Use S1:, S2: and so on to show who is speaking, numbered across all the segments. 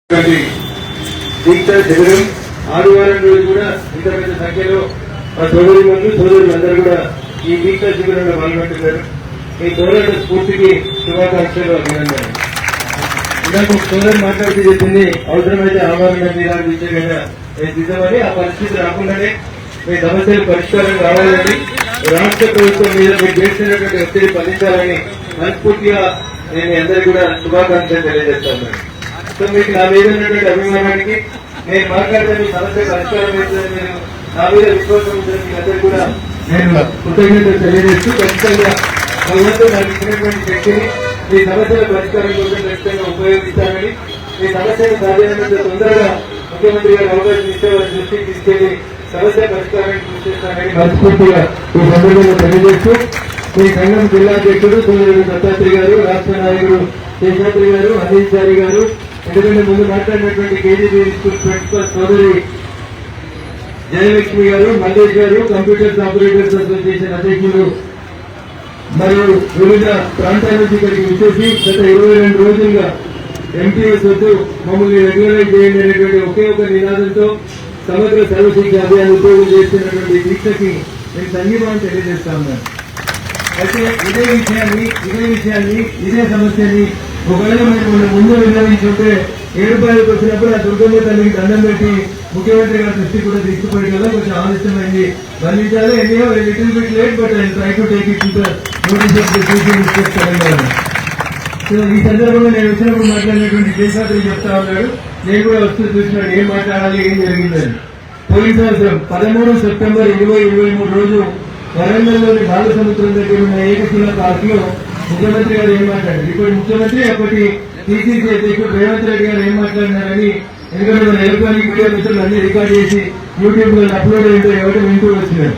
S1: దీక్ష జగడం ఆదివారం రోజు కూడా ఇంత పెద్ద సంఖ్యలో మా సోదరి మంది సోదరులందరూ కూడా ఈ దీక్ష శిబిరంలో పాల్గొంటున్నారు. ఈ పోరాట స్ఫూర్తికి శుభాకాంక్షలు, అభినందనలు. నాకు సోదరు మాట్లాడుతూ చెప్పింది, అవసరమైతే ఆమరణ నిరాహార దీక్ష కదా నేను సిద్ధమని. ఆ పరిస్థితి రాకుండానే మీ సమస్యలు పరిష్కారం కావాలని, రాష్ట్ర ప్రభుత్వం మీద మీరు చేస్తున్నటువంటి ఒత్తిడి ఫలించాలని మనస్ఫూర్తిగా నేను అందరికీ కూడా శుభాకాంక్షలు తెలియజేస్తాను. సో మీకు నా మీద ఉన్నటువంటి అభిమానానికి నేను మాట్లాడితే మీ సమస్య పరిష్కారం అవుతుందని మీరు నా మీద విశ్వాసం ఉందని మీ అందరూ కూడా నేను కృతజ్ఞతలు తెలియజేస్తూ, ఖచ్చితంగా భగవంతుడు నాకు ఇచ్చినటువంటి శక్తిని మీ సమస్యల పరిష్కారం కోసం ఖచ్చితంగా ఉపయోగిస్తానని, మీ సమస్యను సాధ్యమైనంత తొందరగా ముఖ్యమంత్రి గారు అవకాశం ఇస్తే వారి దృష్టికి తీసుకెళ్లి సమస్య పరిష్కారానికి కృషి చేస్తానని మనస్ఫూర్తిగా ఈ సందర్భంగా తెలియజేస్తూ, మీ సంఘం జిల్లా అధ్యక్షుడు సోదరుడు దత్తాత్రి గారు, రాష్ట్ర నాయకుడు శేషాద్రి గారు, అనిల్ చారి గారు, ఎందుకంటే ముందు మాట్లాడినటువంటి కేజీబీ స్కూల్ ప్రిన్సిపల్ సోదరి జయలక్ష్మి గారు, మల్లేష్ గారు, కంప్యూటర్స్ ఆపరేటర్స్ అసోసియేషన్ అధ్యక్షులు మరియు వివిధ ప్రాంతాల నుంచి ఇక్కడికి వచ్చేసి గత 22 రోజులుగా ఎంటీఎస్ వద్దు మమ్మల్ని రెగ్యులరైజ్ చేయండి అనేటువంటి ఒకే ఒక నినాదంతో సమగ్ర సర్వశిక్ష అభియాన్ ఉపయోగం చేస్తున్నటువంటి దీక్షకి నేను సంఘీభావం తెలియజేస్తా ఉన్నాను. అయితే ఇదే విషయాన్ని ఇదే సమస్యని ఒకవేళ మేము ముందు విన్నవించుంటే 7 రూపాయలకు వచ్చినప్పుడు ఆ దుర్గమ్మ తల్లికి దండం పెట్టి ముఖ్యమంత్రి గారి దృష్టి కూడా తీసుకుపోయి కదా కొంచెం ఆలస్యమైంది, బంధించాలి. ఎన్నో little bit late but I try to take it notice Telangana. So ఈ సందర్భంగా నేను వచ్చినప్పుడు మాట్లాడినటువంటి శేషాద్రి చెప్తా ఉన్నాడు, నేను కూడా వస్తూ చూసినాడు ఏం మాట్లాడాలి ఏం జరిగిందని. పోయిన సంవత్సరం 13 సెప్టెంబర్ 2023 రోజు వరంగల్లోని బాలసముద్రం దగ్గర ఉన్న ఏకశిలా పార్క్ లో ముఖ్యమంత్రి గారు ఏం మాట్లాడారు, ఇప్పుడు ముఖ్యమంత్రి అప్పటి టీసీసీ అధ్యక్షుడు రేవంత్ రెడ్డి గారు ఏం మాట్లాడినారని, ఎందుకంటే మన ఎలక్ట్రానిక్ మీడియా మిత్రులు అన్ని రికార్డ్ చేసి యూట్యూబ్ లో అప్లోడ్ అయ్యిందో ఎవరు వింటూ వచ్చినారు.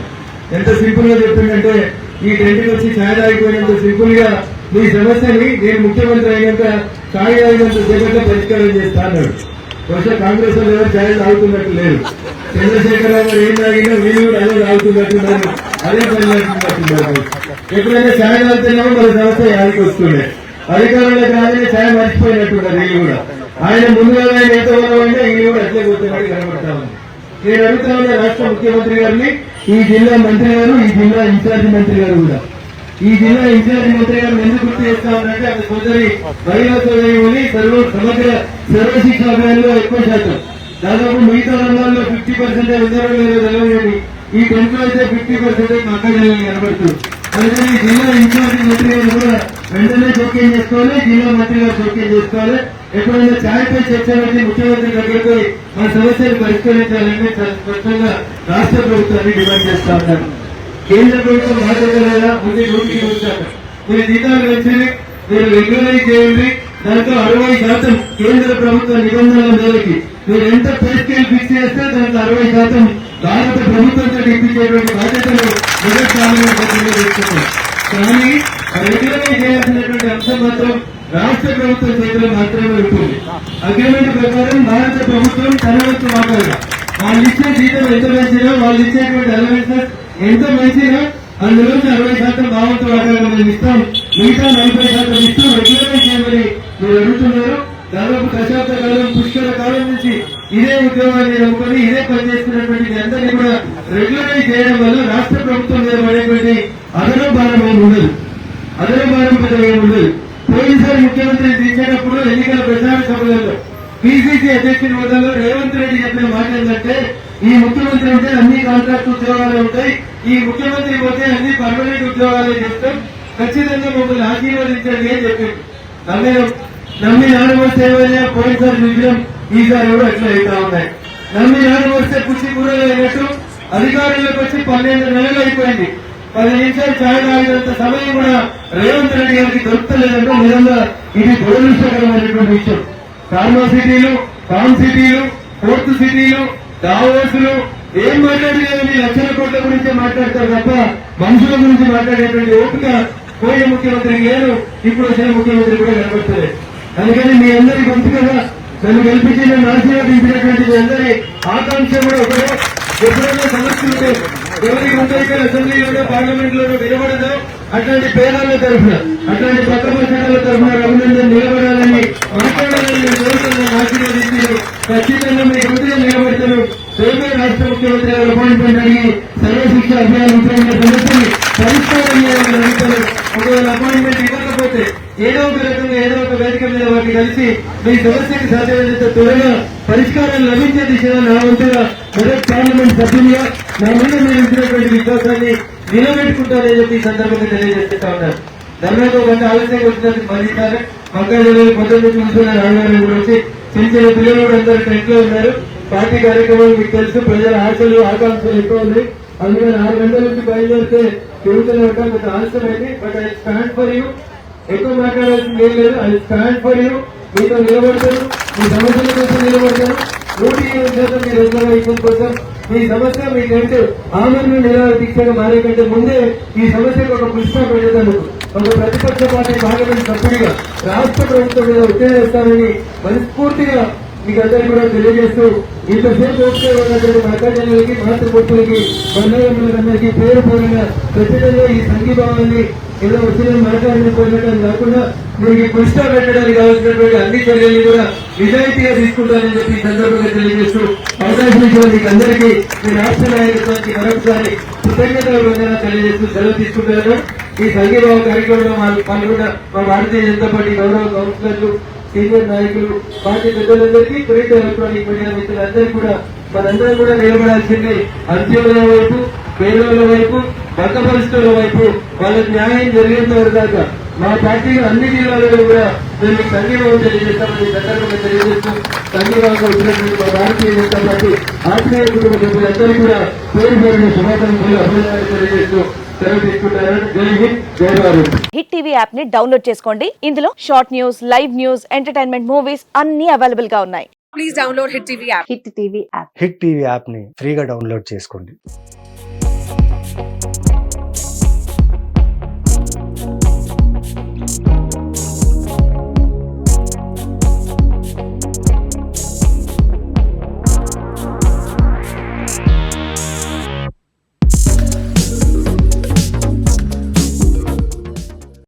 S1: ఎంత సింపుల్ గా చెప్పిందంటే, ఈ టెంట్కి వచ్చి ఛాయ్ తాగిపోయినంత సింపుల్ గా మీ సమస్యని నేను ముఖ్యమంత్రి అయినాక ఛాయ్ తాగినంత జగత్లో పరిష్కారం చేస్తా అన్నాడు. బహుశా కాంగ్రెస్ వాళ్ళు ఎవరు ఛాయ్ తాగుతున్నట్టు లేరు. చంద్రశేఖరరావు గారు ఏం తాగినా వీళ్ళు కూడా అదే తాగుతున్నట్టున్నారు, అదే పని చేస్తున్నట్టున్నారు. ఎప్పుడైనా ఛాయ్ తాగుతున్నామో మన సమస్య యాదికి వస్తున్నాయి. అధికారంలో కాదని ఛాయ్ మర్చిపోయినట్టున్నారు వీళ్ళు కూడా. ఆయన ముందుగా ఆయన ఎంత ఉన్నామంటే ఈయన కూడా అట్లే పోతున్నట్టు కనబడతా ఉంది. నేను అడుగుతా ఉన్న రాష్ట్ర ముఖ్యమంత్రి గారిని, ఈ జిల్లా మంత్రి గారు, ఈ జిల్లా ఇన్ఛార్జి మంత్రి గారు కూడా, ఈ జిల్లా ఇన్ఛార్జి మంత్రి గారు ఎందుకు గుర్తు చేస్తా ఉన్నారంటే అది సోదరి మహిళా సోదరి సమగ్ర సర్వశిక్ష అభియాన్లో ఎక్కువ శాతం, దాదాపు మిగతా రంగాల్లో 50% ఉద్యోగం లేదో తెలియదు, ఈ 10 అయితే 50% మా అక్కడ కనబడుతుంది. అందుకని ఈ జిల్లా ఇన్ఛార్జి మంత్రి గారు కూడా వెంటనే జోక్యం చేసుకోవాలి, జిల్లా మంత్రి గారు జోక్యం చేసుకోవాలి. ఎప్పుడైనా ఛాయ్పై చర్చ పెట్టి ముఖ్యమంత్రి దగ్గరకు మన సమస్యలు పరిష్కరించాలని స్పష్టంగా రాష్ట్ర ప్రభుత్వాన్ని డిమాండ్ చేస్తా ఉన్నాను. కేంద్ర ప్రభుత్వం మాట్లాడలేదా ముందు నోటికి ఉంచారు, మీరు జీతాలు పెంచి మీరు రెగ్యులరైజ్ చేయండి, దాంట్లో 60% కేంద్ర ప్రభుత్వ నిబంధనల మేరకి మీరు ఎంత పే స్కేల్ ఫిక్స్ చేస్తే దాంట్లో 60% భారత ప్రభుత్వంతో ఇప్పించేటువంటి బాధ్యతలు మొదటి స్థానంలో తీసుకున్నాం. కానీ రెగ్యులరైజ్ చేయాల్సినటువంటి అంశం మాత్రం రాష్ట్ర ప్రభుత్వం చేతిలో మాత్రమే ఉంటుంది. అగ్రిమెంట్ ప్రకారం భారత ప్రభుత్వం తన వంతు వాటాగా వాళ్ళు ఇచ్చే జీతం ఎంత పెంచినా, వాళ్ళు ఇచ్చేటువంటి అలవెన్సెస్ ఎంత పెంచినా అందులో 60% మా వంతు వాటాగా మేము ఇస్తాం, మిగతా 40% ఇస్తూ రెగ్యులరైజ్ చేయమని మీరు అడుగుతున్నారు. దాదాపు దశాబ్ద కాలం పుష్కర కాలం నుంచి ఇదే ఉద్యోగాన్ని నమ్ముకొని ఇదే పనిచేస్తున్నటువంటి అందరినీ కూడా రెగ్యులరైజ్ చేయడం వల్ల రాష్ట్ర ప్రభుత్వం మీద పడేటువంటి అదన భారం ఏమి ఉండదు, అదన భారం పెద్ద ఏమి ఉండదు. పోయినసారి ముఖ్యమంత్రి దించేటప్పుడు ఎన్నికల ప్రచార సభలలో పీసీసీ అధ్యక్షుడి హోదాలో రేవంత్ రెడ్డి చెప్పిన మాట ఏంటంటే, ఈ ముఖ్యమంత్రి అంటే అన్ని కాంట్రాక్ట్ ఉద్యోగాలు ఉంటాయి, ఈ ముఖ్యమంత్రి పోతే అన్ని పర్మనెంట్ ఉద్యోగాలే చేస్తాం, ఖచ్చితంగా మమ్మల్ని ఆశీర్వదించండి అని చెప్పింది. నమ్మి నాడు వస్తే ఏమైనా పోయినసారి విజయం ఈసారి కూడా అట్లా అవుతా ఉన్నాయి. నమ్మి నాడు వస్తే పుష్టి కూరలు అయినట్టు అధికారంలోకి వచ్చి 12 నెలలు అయిపోయింది. 10 నిమిషాలు ఛాయ్ తాగినంత సమయం కూడా రేవంత్ రెడ్డి గారికి దొరుకుతలేదంటే నిజంగా ఇది దురదృష్టకరమైనటువంటి విషయం. ఫార్మా సిటీలు, ఫార్మ్ సిటీలు, పోర్ట్ సిటీలు, దావోసులు ఏం మాట్లాడలేదని లక్షల కోట్ల గురించి మాట్లాడతారు తప్ప మనుషుల గురించి మాట్లాడేటువంటి ఓపిక పోయిన ముఖ్యమంత్రికి లేదు, ఇప్పుడు వచ్చిన ముఖ్యమంత్రి కూడా కనబడుతుంది. అందుకని మీ అందరి గొంతుగా నన్ను గెలిపించి నన్ను ఆశీర్వదించినటువంటి మీ అందరి ఆకాంక్ష కూడా ఒకటే, ఎప్పుడైనా సమస్యలు ఎవరికి ఉంటాయి అసెంబ్లీలోనో పార్లమెంట్ లోనో వినబడదో అట్లాంటి పేరాల తరఫున, అట్లాంటి పక్క పక్షాల తరఫున రఘునందన్ నిలబడాలని మాట్లాడాలని కోరుతున్న ఆశీర్వదించి ఖచ్చితంగా మీ గుర్తుగా నిలబడతాను. రేపే రాష్ట్ర ముఖ్యమంత్రి గారు అపాయింట్మెంట్ అడిగి సర్వశిక్ష అభియాన్ ముఖ్యమైన సమస్యని పరిష్కారం చేయాలని అడుగుతారు. ఒకవేళ అపాయింట్మెంట్ ఇవ్వకపోతే ఏదో ఒక రకంగా ఏదో ఒక వేదిక మీద వాటిని కలిసి మీ సమస్యకి సాధ్యమైనంత త్వరగా పరిష్కారం లభించే దిశగా నా వంతుగా మొదటి పార్లమెంట్ సభ్యులుగా నా మీద మీరు ఇచ్చినటువంటి విశ్వాసాన్ని నిలబెట్టుకుంటారని చెప్పి ఈ సందర్భంగా తెలియజేస్తా ఉన్నారు. ధర్నాకు గంట ఆలస్యంగా వచ్చినందుకు మళ్ళీసారి మక్కాజలు పొద్దున్న చూస్తున్న రాజధాని కూడా వచ్చి చిన్న చిన్న పిల్లలు కూడా అందరూ టెంట్ లో ఉన్నారు. పార్టీ కార్యక్రమాలు మీకు తెలుసు, ప్రజల ఆశలు ఆకాంక్షలు ఎక్కువ ఉంది. అందుకని 6 గంటల నుంచి బయలుదేరితే తిరుగుతున్న కొంత ఆలస్యమైంది. But I stand for you. ఎక్కువ మాట్లాడాల్సింది ఏం లేదు. I stand for you. మీతో నిలబడతాను, మీ సమస్యల కోసం నిలబడతాను. 120% మీ రిజర్వేషన్ కోసం మీ సమస్య మీకంటే ఆమరణ నిరాహార దీక్షగా మారే కంటే ముందే ఈ సమస్యకు ఒక పుష్ప పెట్టేందుకు ఒక ప్రతిపక్ష పార్టీ పార్లమెంట్ సభ్యుడిగా రాష్ట్ర ప్రభుత్వం మీద ఒత్తిడి చేస్తానని మనస్ఫూర్తిగా మీకు అందరికీ కూడా తెలియజేస్తూ ఇంతసేపు ఉన్నటువంటి మతజనులకి మాతృమూర్తులకి బంధువులందరికీ పేరు పేరుగా ఖచ్చితంగా ఈ సంఘీభావాన్ని ఏదో వచ్చిన మాట్లాడిపోయినట్టు కాకుండా మీకు పుష్ట పెట్టడానికి కావాల్సినటువంటి అన్ని చర్యల్ని కూడా నిజాయితీగా తీసుకుంటారని చెప్పి ఈ సందర్భంగా తెలియజేస్తూ అవకాశం ఇచ్చిన మీకు అందరికీ మీ రాష్ట్ర నాయకత్వానికి మరొకసారి కృతజ్ఞతలు తెలియజేస్తూ సెలవు తీసుకుంటున్నాను. ఈ సంఘీభావ కార్యక్రమంలో పాల్గొన్న మా భారతీయ జనతా పార్టీ గౌరవ కౌన్సిలర్లు, సీనియర్ నాయకులు, పార్టీ పెద్దలందరికీ, ప్రింట్ ఎలక్ట్రానిక్ మీడియా మిత్రులందరికీ కూడా మనందరం కూడా నిలబడాల్సింది అంత్యోదయ వైపు, పేదల వైపు, బక్క పరిస్థితుల వైపు. వాళ్ళకి న్యాయం జరిగేంత వరకు దాకా మా పార్టీ అన్ని జిల్లాలలో కూడా మేము సంఘీభావం తెలియజేస్తామని సందర్భంగా తెలియజేస్తూ సంఘీభావంగా వచ్చినటువంటి మా భారతీయ జనతా పార్టీ ఆత్మీయ కుటుంబ సభ్యులందరూ కూడా పేరు పేరున శుభాకాంక్షలు అభినందనలు తెలియజేస్తూ సెలవు తీసుకుంటారు. జై హింద్, జై భారత్.
S2: హిట్ టీవీ యాప్ ని డౌన్లోడ్ చేసుకోండి. ఇందులో short news, live news, entertainment movies అన్ని అవైలబుల్ గా ఉన్నాయి.
S3: Please download Hit TV app.
S2: Hit TV app
S4: hit TV యాప్ని ఫ్రీగా డౌన్లోడ్ చేసుకోండి.